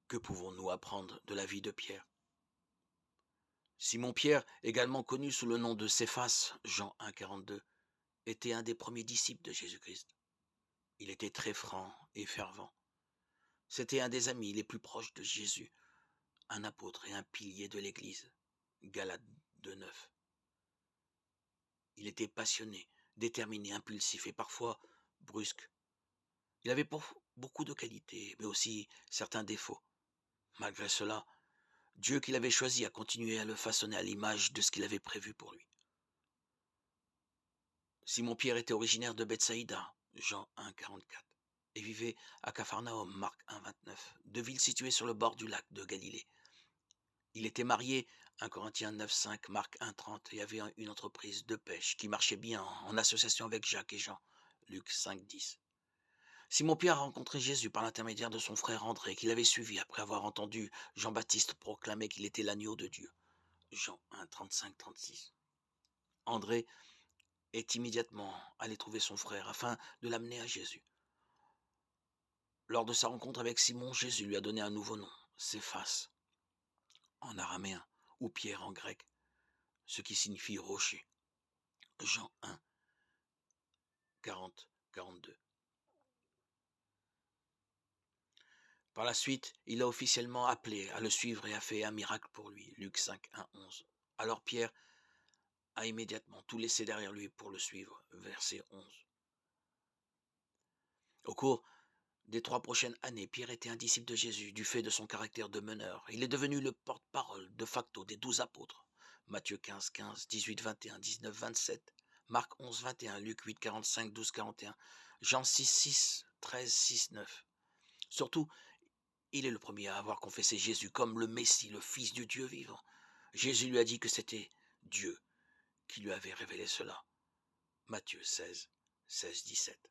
Que pouvons-nous apprendre de la vie de Pierre? Simon-Pierre, également connu sous le nom de Céphas, Jean 1, 42, était un des premiers disciples de Jésus-Christ. Il était très franc et fervent. C'était un des amis les plus proches de Jésus, un apôtre et un pilier de l'Église. Galates 2,9. Il était passionné, déterminé, impulsif et parfois brusque. Il avait beaucoup de qualités, mais aussi certains défauts. Malgré cela, Dieu qui l'avait choisi a continué à le façonner à l'image de ce qu'il avait prévu pour lui. Simon-Pierre était originaire de Bethsaïda, Jean 1, 44, et vivait à Capharnaüm, Marc 1, 29, deux villes situées sur le bord du lac de Galilée. Il était marié, 1 Corinthiens 9, 5, Marc 1, 30, et avait une entreprise de pêche qui marchait bien en association avec Jacques et Jean, Luc 5, 10. Simon-Pierre a rencontré Jésus par l'intermédiaire de son frère André, qu'il avait suivi après avoir entendu Jean-Baptiste proclamer qu'il était l'agneau de Dieu, Jean 1, 35, 36. André est immédiatement allé trouver son frère afin de l'amener à Jésus. Lors de sa rencontre avec Simon, Jésus lui a donné un nouveau nom, Céphas, en araméen, ou Pierre en grec, ce qui signifie rocher. Jean 1, 40, 42. Par la suite, il l'a officiellement appelé à le suivre et a fait un miracle pour lui, Luc 5, 1, 11. Alors Pierre a immédiatement tout laissé derrière lui pour le suivre, verset 11. Au cours des 3 prochaines années, Pierre était un disciple de Jésus du fait de son caractère de meneur. Il est devenu le porte-parole de facto des 12 apôtres. Matthieu 15, 15, 18, 21, 19, 27, Marc 11, 21, Luc 8, 45, 12, 41, Jean 6, 6, 13, 6, 9. Surtout, il est le premier à avoir confessé Jésus comme le Messie, le Fils du Dieu vivant. Jésus lui a dit que c'était Dieu qui lui avait révélé cela. Matthieu 16, 16, 17.